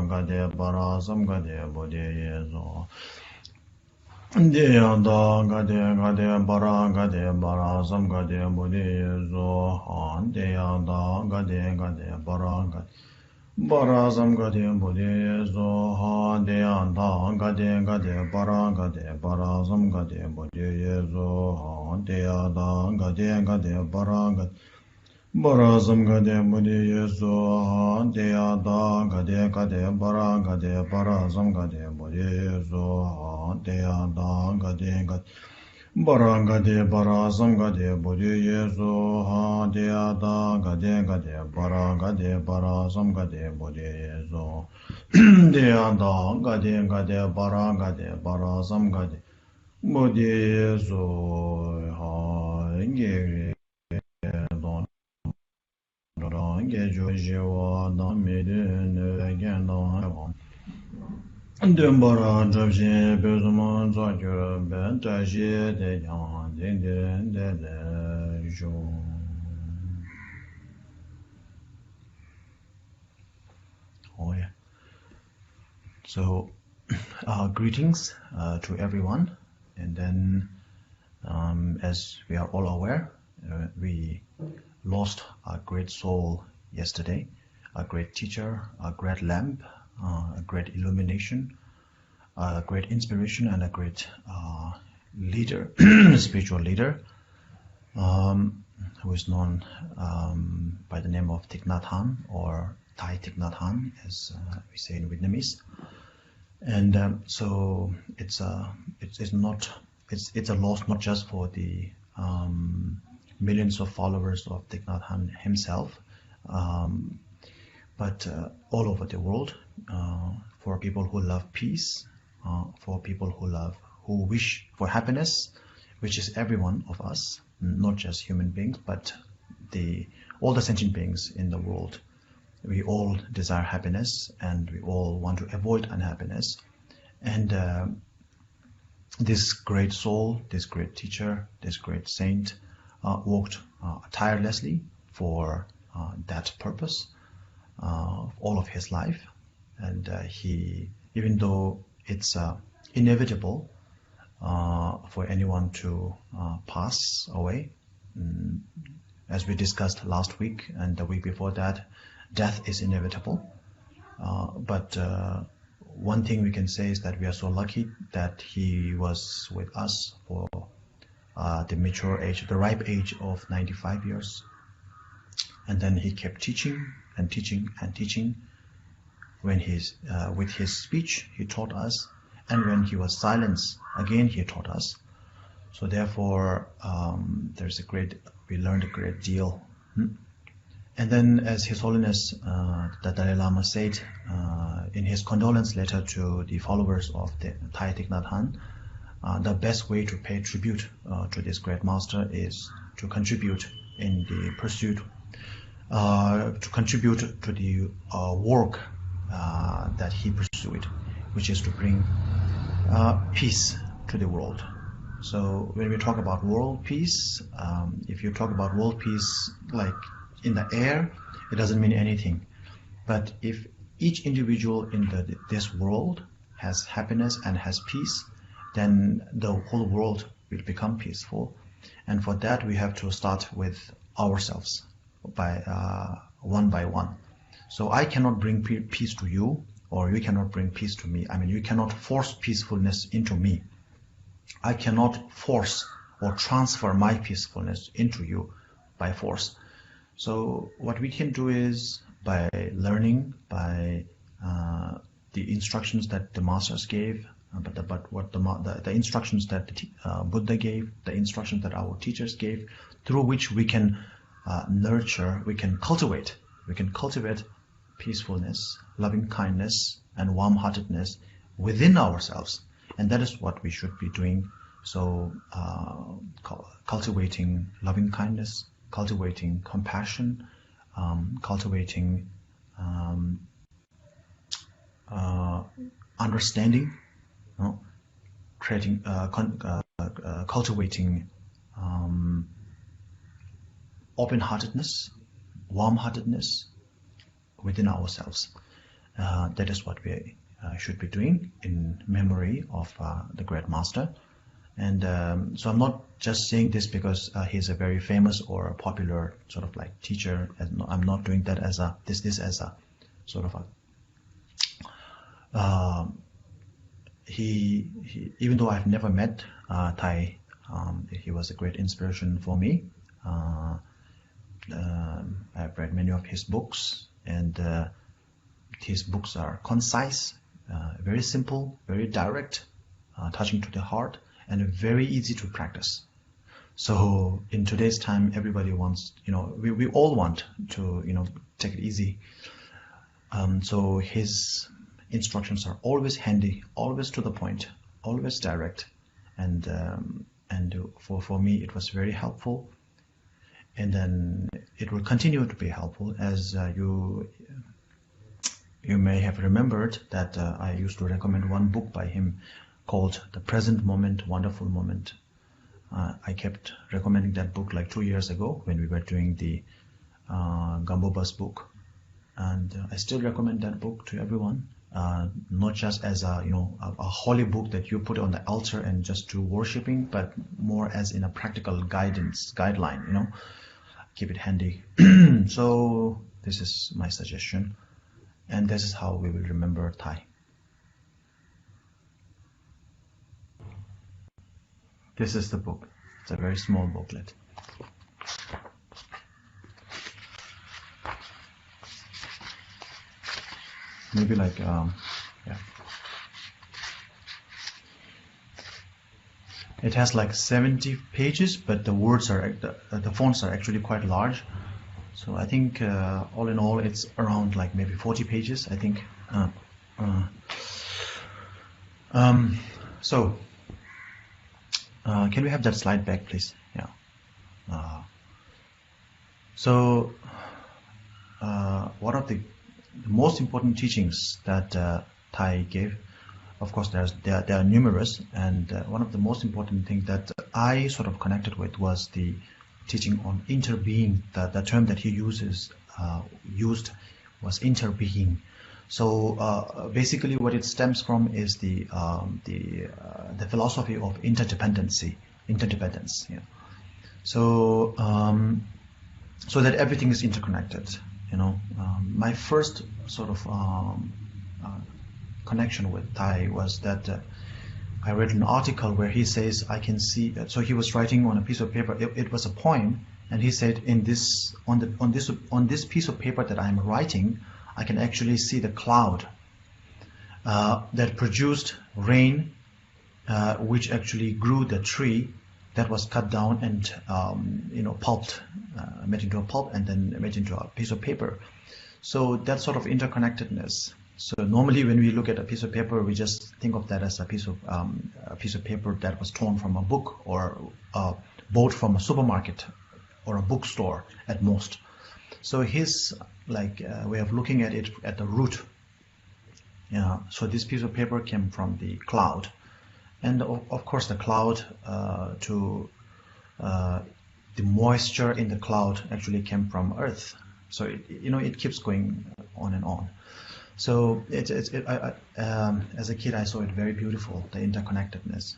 Gade bara sam gade bode yezo. Deya da gade bara sam gade bode yezo. Han deya da gade bara gade. Bara sam gade bode yezo. Han deya da gade bara sam gade bode yezo. Han deya da gade bara gade. Bara samgade mudi yeso deya da gade bara samgade mudi yeso deya da gade bara samgade mudi yeso deya da gade bara samgade mudi yeso deya da gade bara samgade mudi yeso inge Dembara Jabji Bezman Zakir Ben Taji De Yan Din Din De Le Jo. Oh yeah. So greetings to everyone, and then as we are all aware, we lost a great soul yesterday, a great teacher, a great lamp, a great illumination, a great inspiration, and a great leader, spiritual leader, who is known by the name of Thich Nhat Hanh, or Thich Nhat Hanh, as we say in Vietnamese. And so it's a loss not just for the millions of followers of Thich Nhat Hanh himself, but all over the world, for people who love peace, for people who wish for happiness, which is every one of us, not just human beings, but all the sentient beings in the world. We all desire happiness, and we all want to avoid unhappiness. And this great soul, this great teacher, this great saint worked tirelessly for that purpose all of his life. And he, even though it's inevitable for anyone to pass away, as we discussed last week and the week before that, death is inevitable. But one thing we can say is that we are so lucky that he was with us for the mature age, the ripe age of 95 years. And then he kept teaching and teaching and teaching. When he's with his speech, he taught us, and when he was silent, again he taught us. So therefore, we learned a great deal. And then, as His Holiness the Dalai Lama said in his condolence letter to the followers of the Thich Nhat Hanh, the best way to pay tribute to this great master is to contribute in the pursuit, to contribute to the work that he pursued, which is to bring peace to the world. So when we talk about world peace, if you talk about world peace like in the air, it doesn't mean anything. But if each individual in this world has happiness and has peace, then the whole world will become peaceful. And for that, we have to start with ourselves, by one. So I cannot bring peace to you, or you cannot bring peace to me. I mean, you cannot force peacefulness into me. I cannot force or transfer my peacefulness into you by force. So what we can do is, by learning, by the instructions that the masters gave, but what the instructions that Buddha gave, the instructions that our teachers gave, through which we can nurture, we can cultivate peacefulness, loving kindness, and warm-heartedness within ourselves. And that is what we should be doing. So cultivating loving kindness, cultivating compassion, cultivating understanding, creating, cultivating open-heartedness, warm-heartedness, within ourselves. That is what we should be doing in memory of the great master. And so I'm not just saying this because he's a very famous or a popular sort of like teacher. I'm not doing that as a this as a sort of a he even though I've never met Thai, he was a great inspiration for me. I've read many of his books, and his books are concise, very simple, very direct, touching to the heart, and very easy to practice. So in today's time, everybody wants, we all want to, take it easy. So his instructions are always handy, always to the point, always direct, and for me it was very helpful. And then it will continue to be helpful, as you may have remembered that I used to recommend one book by him called The Present Moment, Wonderful Moment. I kept recommending that book like 2 years ago when we were doing the Gambobas book, and I still recommend that book to everyone, not just as a holy book that you put on the altar and just do worshipping, but more as in a practical guideline. Keep it handy. So this is my suggestion, and this is how we will remember Thai. This is the book. It's a very small booklet. Maybe like It has like 70 pages, but the words are the fonts are actually quite large. So I think all in all, it's around like maybe 40 pages. I think. So can we have that slide back, please? Yeah. So one of the most important teachings that Thai gave. Of course, there are numerous, and one of the most important things that I sort of connected with was the teaching on interbeing. The term that he used was interbeing. So basically, what it stems from is the philosophy of interdependence. Yeah. So so that everything is interconnected. My first sort of connection with Thai was that I read an article where he says I can see. So he was writing on a piece of paper. It was a poem, and he said, on this piece of paper that I'm writing, I can actually see the cloud that produced rain, which actually grew the tree that was cut down and pulped, made into a pulp, and then made into a piece of paper. So that sort of interconnectedness. So normally when we look at a piece of paper, we just think of that as a piece of paper that was torn from a book or bought from a supermarket or a bookstore at most. So his way of looking at it at the root. Yeah. So this piece of paper came from the cloud, and of course the cloud the moisture in the cloud actually came from Earth. So it keeps going on and on. So as a kid, I saw it very beautiful, the interconnectedness.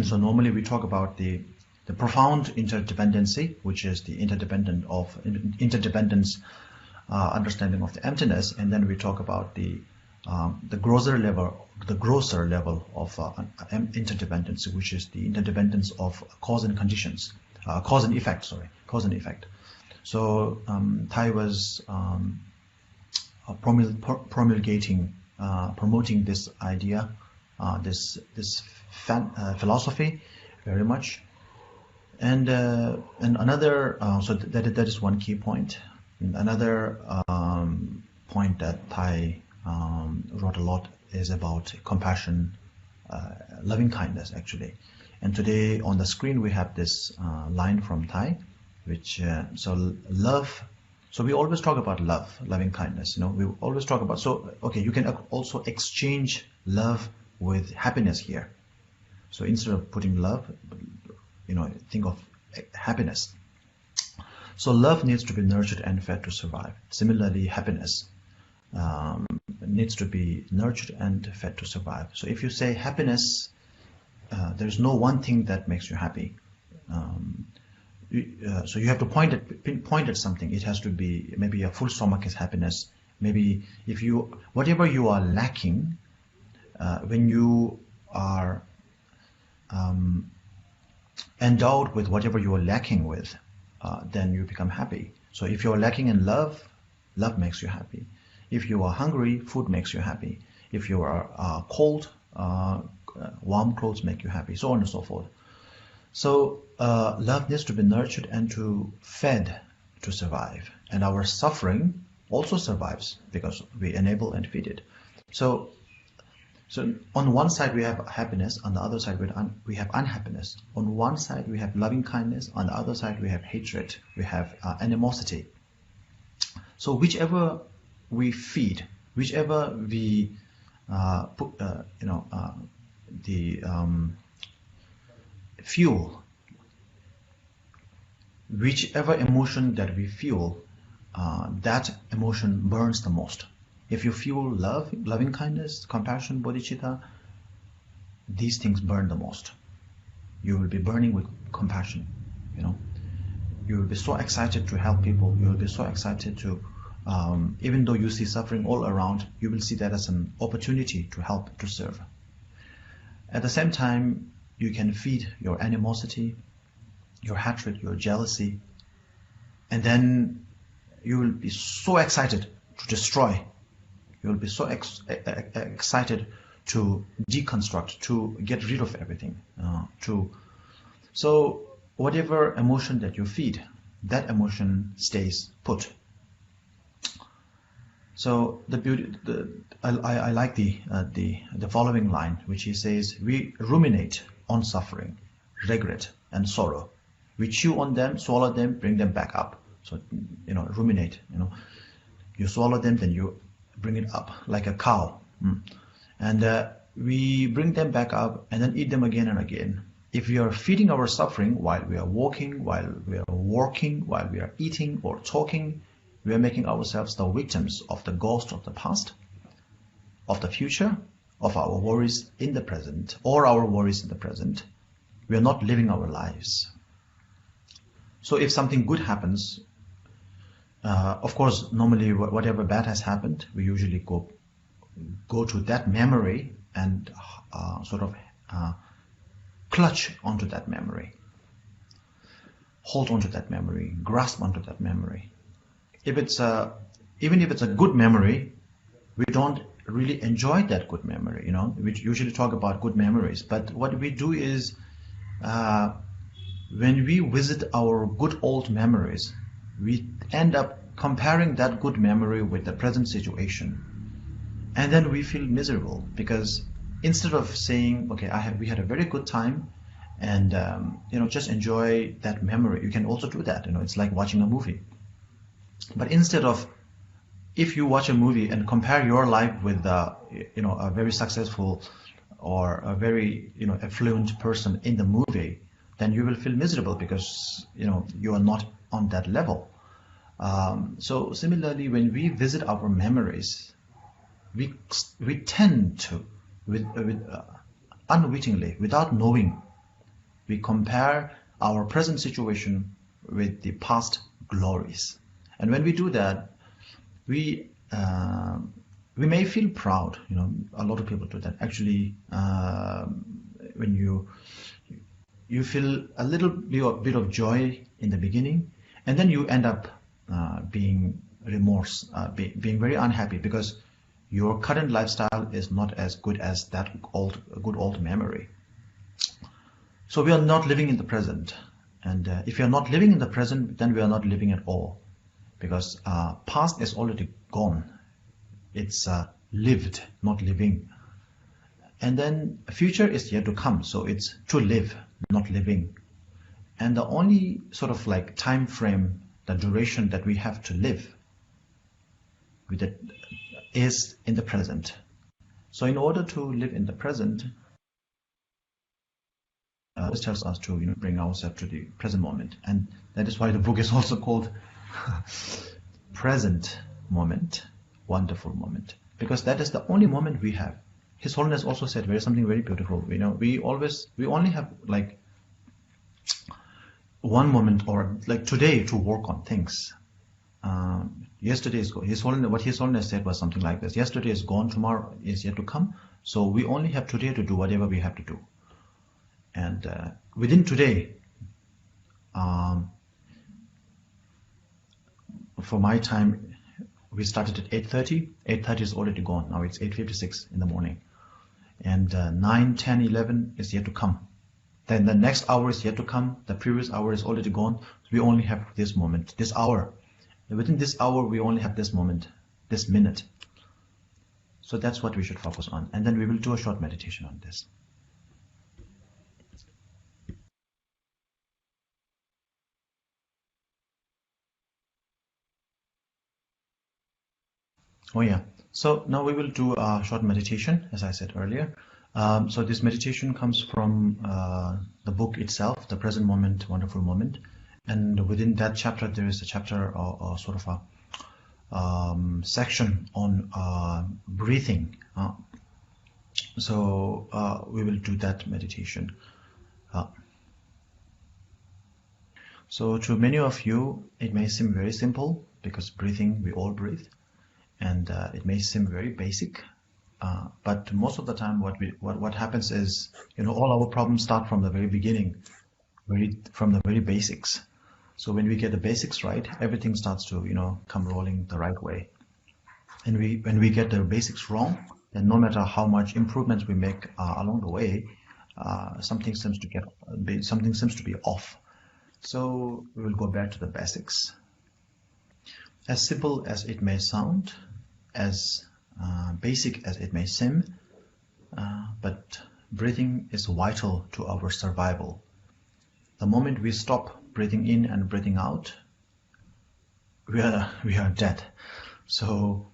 So normally we talk about the profound interdependency, which is the interdependence understanding of the emptiness, and then we talk about the grosser level of interdependency, which is the interdependence of cause and conditions, cause and effect. So Thai was promoting this idea, this philosophy very much, and another so that is one key point. Another point that Thai wrote a lot is about compassion, loving kindness actually. And today on the screen we have this line from Thai, which so love. So we always talk about love, loving kindness. We always talk about. So okay, you can also exchange love with happiness here. So instead of putting love, think of happiness. So love needs to be nurtured and fed to survive. Similarly, happiness. needs to be nurtured and fed to survive. So if you say happiness, there's no one thing that makes you happy. So you have to pinpoint at something. It has to be maybe a full stomach is happiness. Maybe if you, whatever you are lacking, when you are endowed with whatever you are lacking with, then you become happy. So if you're lacking in love, love makes you happy. If you are hungry, food makes you happy. If you are cold, warm clothes make you happy, so on and so forth. So love needs to be nurtured and to fed to survive. And our suffering also survives because we enable and feed it. So on one side we have happiness, on the other side we have unhappiness. On one side we have loving kindness, on the other side we have hatred, we have animosity. So whichever we feed, whichever we put, the fuel, whichever emotion that we fuel, that emotion burns the most. If you fuel love, loving kindness, compassion, bodhicitta, these things burn the most. You will be burning with compassion. You will be so excited to help people. You will be so excited to, even though you see suffering all around, you will see that as an opportunity to help, to serve. At the same time, you can feed your animosity, your hatred, your jealousy, and then you will be so excited to destroy. You will be so excited to deconstruct, to get rid of everything. So whatever emotion that you feed, that emotion stays put. So the beauty, I like the following line, which he says: we ruminate on suffering, regret, and sorrow. We chew on them, swallow them, bring them back up. So ruminate. You swallow them, then you bring it up like a cow, and we bring them back up and then eat them again and again. If we are feeding our suffering while we are walking, while we are working, while we are eating or talking, we are making ourselves the victims of the ghost of the past, of the future, of our worries in the present, or our worries in the present. We are not living our lives. So if something good happens, of course, normally whatever bad has happened, we usually go to that memory and clutch onto that memory, hold onto that memory, grasp onto that memory. If it's even if it's a good memory, we don't really enjoy that good memory. We usually talk about good memories, but what we do is when we visit our good old memories, we end up comparing that good memory with the present situation, and then we feel miserable because instead of saying, okay, we had a very good time, and just enjoy that memory. You can also do that. It's like watching a movie. But instead of, if you watch a movie and compare your life with a very successful or a very affluent person in the movie, then you will feel miserable because you are not on that level. So similarly, when we visit our memories, we tend to, unwittingly, without knowing, we compare our present situation with the past glories. And when we do that, we may feel proud. A lot of people do that. Actually, when you feel a little bit of joy in the beginning, and then you end up being being very unhappy because your current lifestyle is not as good as that good old memory. So we are not living in the present, and if we are not living in the present, then we are not living at all, because past is already gone. It's lived, not living. And then future is yet to come, so it's to live, not living. And the only sort of like time frame, the duration that we have to live with it is in the present. So in order to live in the present, this tells us to bring ourselves to the present moment, and that is why the book is also called Present Moment, wonderful moment, because that is the only moment we have. His Holiness also said something very beautiful. We only have like one moment, or like today, to work on things. Yesterday is gone. What His Holiness said was something like this: yesterday is gone, tomorrow is yet to come. So we only have today to do whatever we have to do. And within today, for my time, we started at 8:30. 8:30 is already gone. Now it's 8:56 in the morning. And 9, 10, 11 is yet to come. Then the next hour is yet to come. The previous hour is already gone. So we only have this moment, this hour. And within this hour, we only have this moment, this minute. So that's what we should focus on. And then we will do a short meditation on this. Oh yeah. So now we will do a short meditation, as I said earlier. So this meditation comes from the book itself, The Present Moment, Wonderful Moment. And within that chapter, there is a chapter or sort of a section on breathing. So we will do that meditation. So to many of you, it may seem very simple, because breathing, we all breathe. And it may seem very basic, but most of the time what happens is, all our problems start from the very beginning, from the very basics. So when we get the basics right, everything starts to come rolling the right way. And when we get the basics wrong, then no matter how much improvements we make along the way, something seems to be off. So we will go back to the basics. As simple as it may sound, as basic as it may seem, but breathing is vital to our survival. The moment we stop breathing in and breathing out, we are dead. So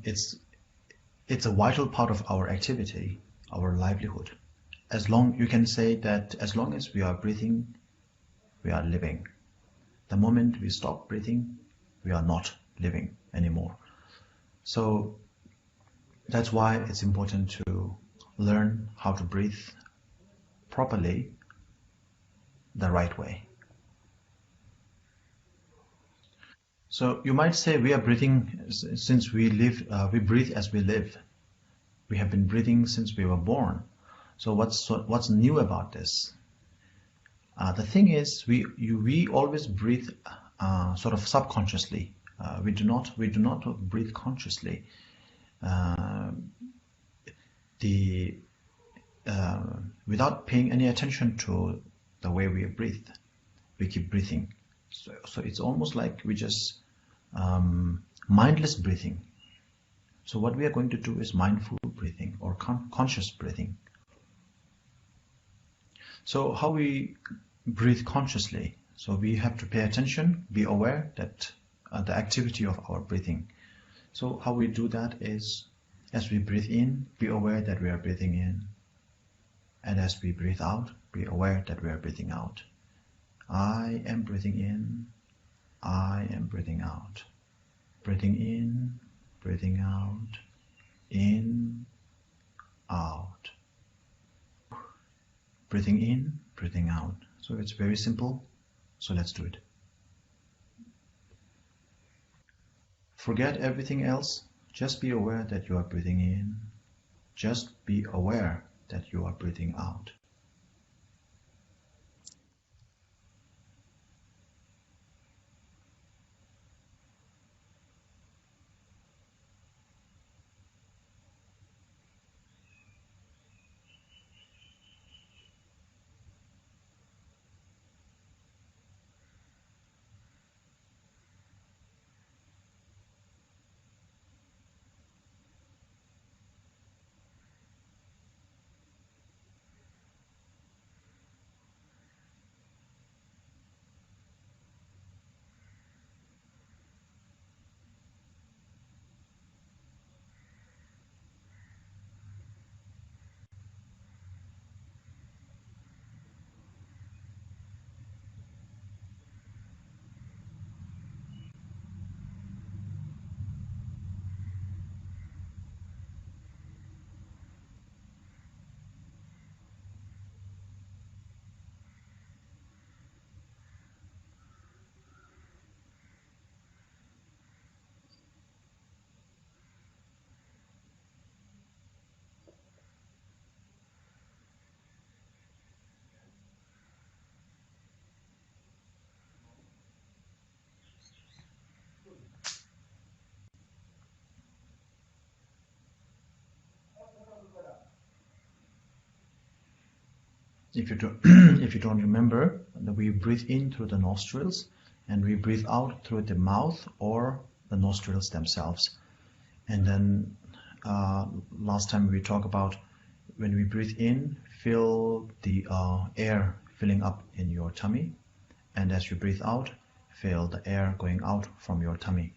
it's a vital part of our activity, our livelihood. You can say that as long as we are breathing, we are living. The moment we stop breathing, we are not living anymore. So that's why it's important to learn how to breathe properly, the right way. So you might say we are breathing since we live, we breathe as we live. We have been breathing since we were born. So what's new about this? The thing is, we always breathe sort of subconsciously. We do not breathe consciously. Without paying any attention to the way we breathe, we keep breathing. So it's almost like we just mindless breathing. So what we are going to do is mindful breathing or conscious breathing. So how we breathe consciously? So we have to pay attention, be aware that the activity of our breathing. So how we do that is, as we breathe in, be aware that we are breathing in. And as we breathe out, be aware that we are breathing out. I am breathing in. I am breathing out. Breathing in, breathing out. In, out. Breathing in, breathing out. So it's very simple. So let's do it. Forget everything else. Just be aware that you are breathing in. Just be aware that you are breathing out. if you don't remember, we breathe in through the nostrils and we breathe out through the mouth or the nostrils themselves. And then last time we talked about when we breathe in, feel the air filling up in your tummy, and as you breathe out, feel the air going out from your tummy.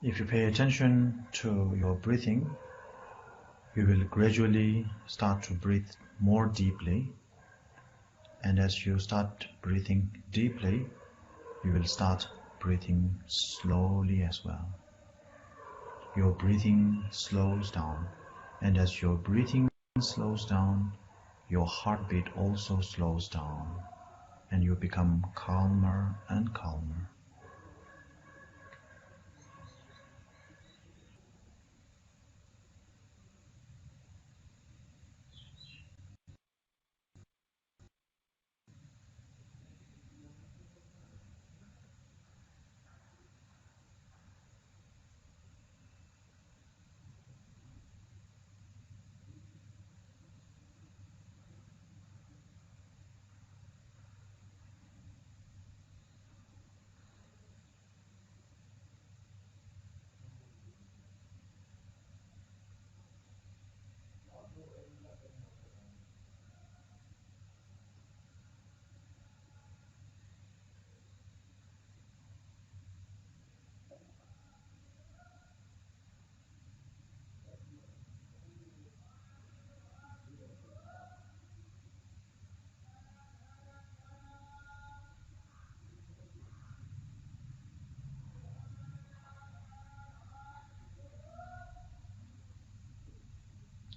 If you pay attention to your breathing, you will gradually start to breathe more deeply, and as you start breathing deeply, you will start breathing slowly as well. Your breathing slows down, and as your breathing slows down, your heartbeat also slows down, and you become calmer and calmer.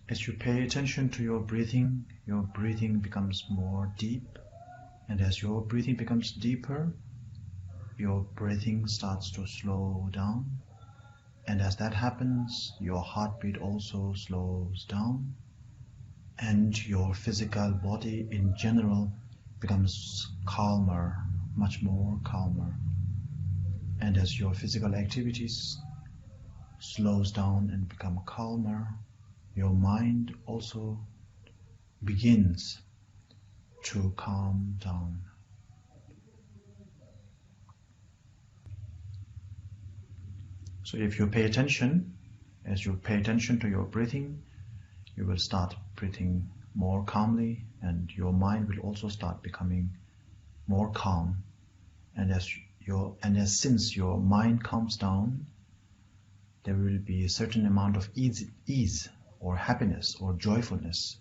As you pay attention to your breathing becomes more deep, and as your breathing becomes deeper, your breathing starts to slow down, and as that happens, your heartbeat also slows down, and your physical body in general becomes calmer, much more calmer. And as your physical activities slows down and become calmer, your mind also begins to calm down. So if you pay attention, as you pay attention to your breathing, you will start breathing more calmly, and your mind will also start becoming more calm. And since your mind calms down, there will be a certain amount of ease or happiness or joyfulness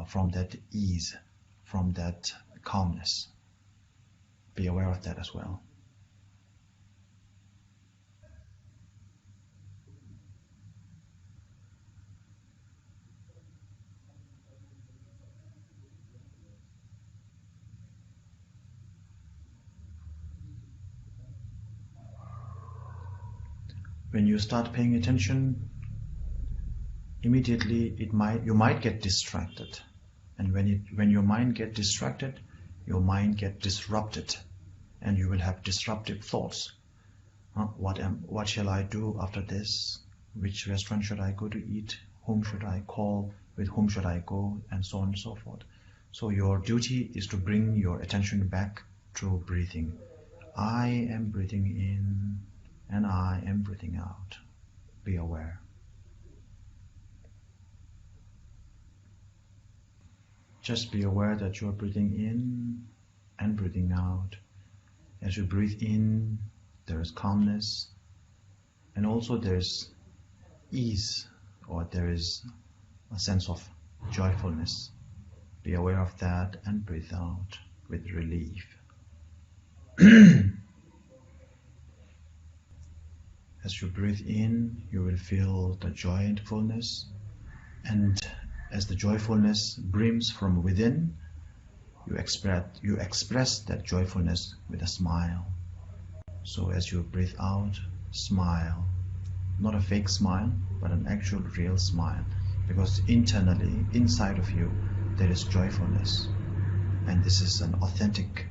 from that ease, from that calmness. Be aware of that as well. When you start paying attention, immediately you might get distracted, and when your mind gets distracted, your mind gets disrupted, and you will have disruptive thoughts. What shall I do after this? Which restaurant should I go to eat? Whom should I call? With whom should I go? And so on and so forth. So your duty is to bring your attention back to breathing. I am breathing in and I am breathing out. Be aware. Just be aware that you are breathing in and breathing out. As you breathe in, there is calmness, and also there's ease, or there is a sense of joyfulness. Be aware of that and breathe out with relief. As you breathe in, you will feel the joyfulness, and as the joyfulness brims from within, you express that joyfulness with a smile. So as you breathe out, smile. Not a fake smile, but an actual real smile. Because internally, inside of you, there is joyfulness. And this is an authentic,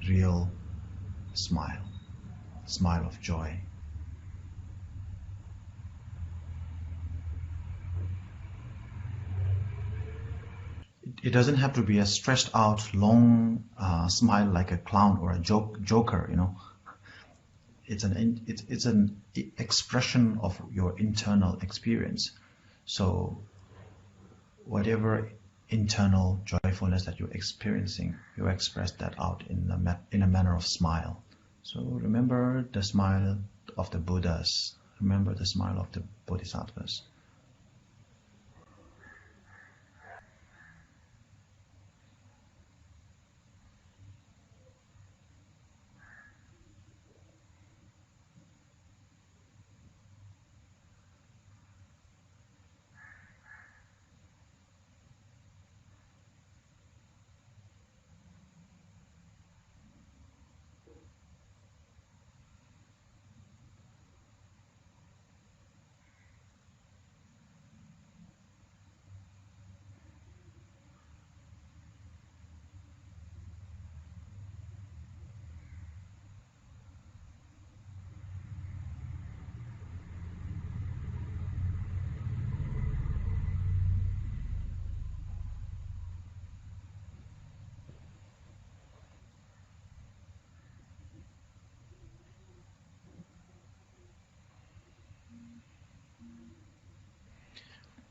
real smile. Smile of joy. It doesn't have to be a stressed out, long smile like a clown or a joker, you know. It's an expression of your internal experience. So whatever internal joyfulness that you're experiencing, you express that out in a manner of smile. So remember the smile of the Buddhas. Remember the smile of the Bodhisattvas.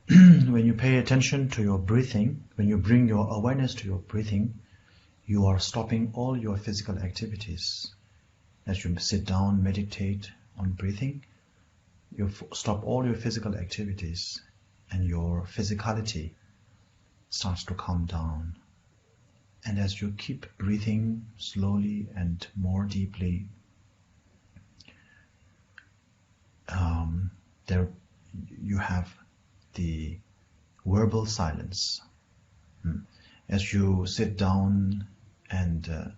When you pay attention to your breathing, when you bring your awareness to your breathing, you are stopping all your physical activities. As you sit down, meditate on breathing, you stop all your physical activities and your physicality starts to calm down. And as you keep breathing slowly and more deeply, there you have the verbal silence. As you sit down and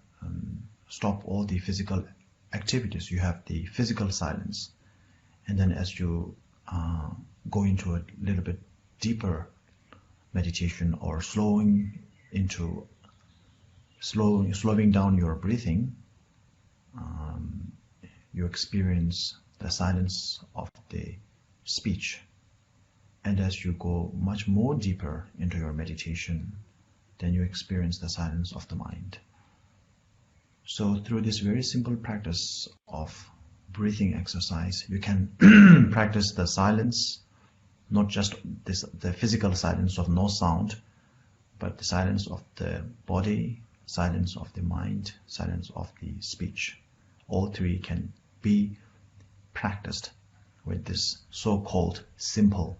stop all the physical activities, you have the physical silence. And then as you go into a little bit deeper meditation or slowing down your breathing, you experience the silence of the speech. And as you go much more deeper into your meditation, then you experience the silence of the mind. So through this very simple practice of breathing exercise, you can practice the silence, not just the physical silence of no sound, but the silence of the body, silence of the mind, silence of the speech. All three can be practiced with this so-called simple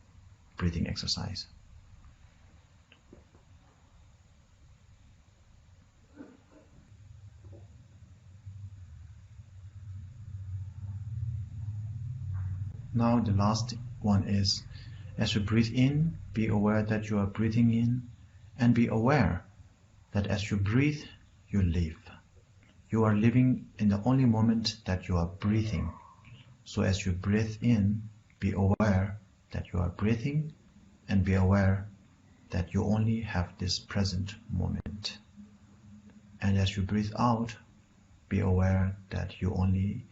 breathing exercise. Now the last one is, as you breathe in, be aware that you are breathing in, and be aware that as you breathe, you live. You are living in the only moment that you are breathing. So as you breathe in, be aware that you are breathing, and be aware that you only have this present moment. And as you breathe out, be aware that you only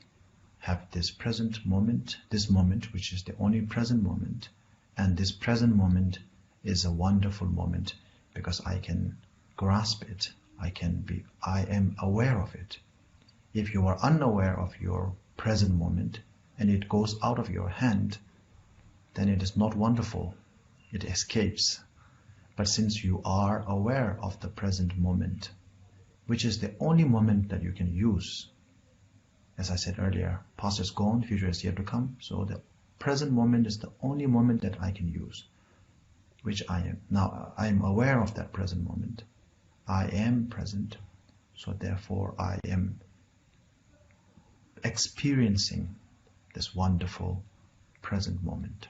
have this present moment, this moment which is the only present moment, and this present moment is a wonderful moment because I can grasp it, I am aware of it. If you are unaware of your present moment and it goes out of your hand, then it is not wonderful, it escapes. But since you are aware of the present moment, which is the only moment that you can use, as I said earlier, past is gone, future is yet to come, so the present moment is the only moment that I can use, which I am. Now I am aware of that present moment. I am present, so therefore I am experiencing this wonderful present moment.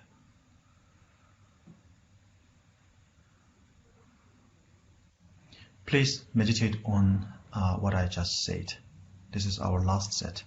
Please meditate on what I just said. This is our last set.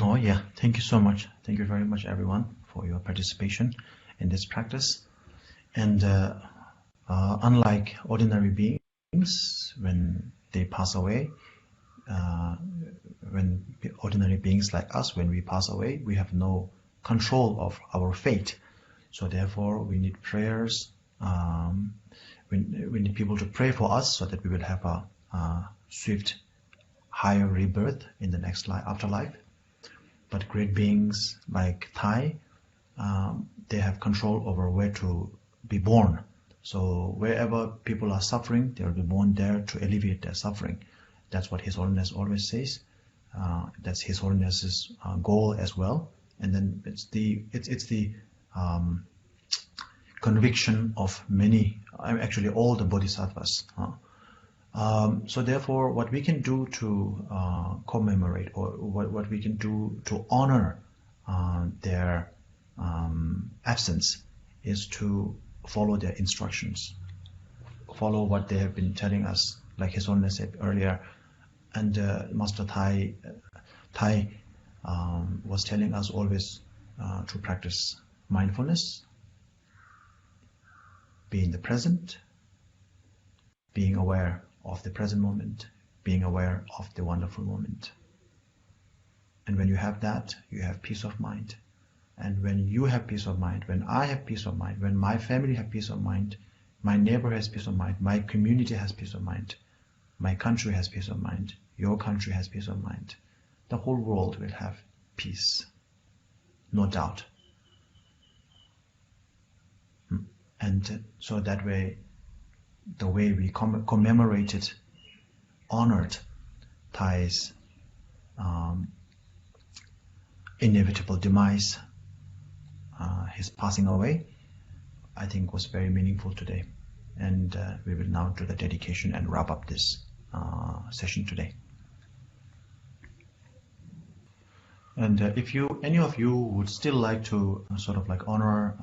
Oh yeah, thank you so much. Thank you very much, everyone, for your participation in this practice. And unlike ordinary beings, when they pass away, when ordinary beings like us, when we pass away, we have no control of our fate. So therefore, we need prayers. We need people to pray for us so that we will have a swift, higher rebirth in the next life, afterlife. But great beings like Thai, they have control over where to be born. So wherever people are suffering, they will be born there to alleviate their suffering. That's what His Holiness always says. That's His Holiness's goal as well. And then it's the conviction of many, actually all the bodhisattvas. So therefore, what we can do to commemorate, or what we can do to honor their absence, is to follow their instructions, follow what they have been telling us, like His Holiness said earlier. And Master Thai was telling us always to practice mindfulness, be in the present, being aware of the present moment, being aware of the wonderful moment. And when you have that, you have peace of mind. And when you have peace of mind, when I have peace of mind, when my family have peace of mind, my neighbor has peace of mind, my community has peace of mind, my country has peace of mind, your country has peace of mind, the whole world will have peace, no doubt. And so that way, the way we commemorated, honored Thai's inevitable demise, his passing away, I think was very meaningful today. And we will now do the dedication and wrap up this session today. And if any of you would still like to sort of like honor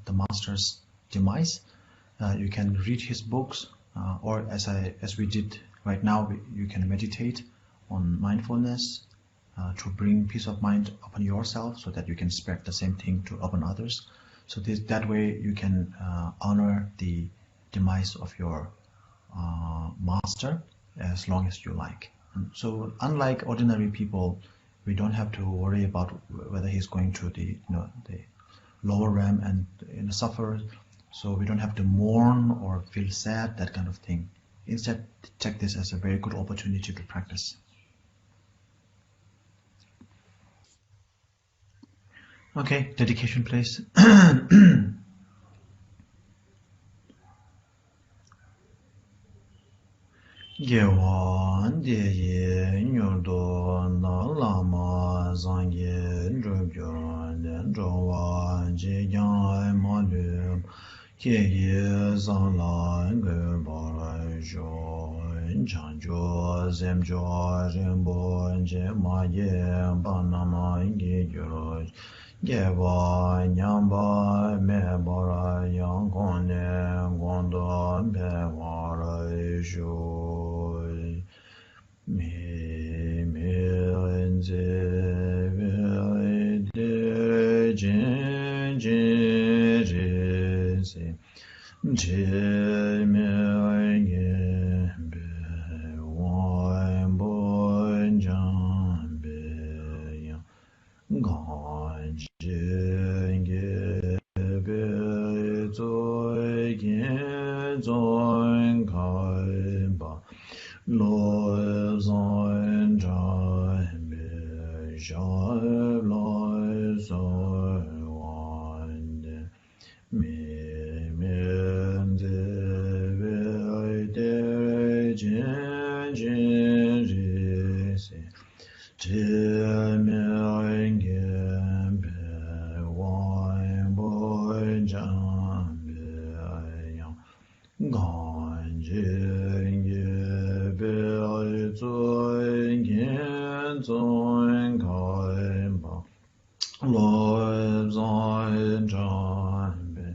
the Master's demise, you can read his books, or as we did right now, you can meditate on mindfulness to bring peace of mind upon yourself, so that you can spread the same thing upon others. So that way you can honor the demise of your master as long as you like. And so unlike ordinary people, we don't have to worry about whether he's going to the lower realm and suffer. So we don't have to mourn or feel sad, that kind of thing. Instead, take this as a very good opportunity to practice. Okay, dedication please. Gewan de ye nyurdo na lama zangye drubyo den jowa je yang ma lu ke ye zang la ge ba jo chan jo zem jo rimbo je ma ye ba na ma ge jo ge ba nyam ba me ba ra yang gon ne gon do be wa ra jo me en ze ve de jin je se je me ye be wa bo jan be ya gan je ge be zo ge zo kai ba lo zon ja be ja lo zo wan me me de ve de jin jin se je me ge be wan bo jan be yang gan je ge be zo gen zo kai ba lo zon jan be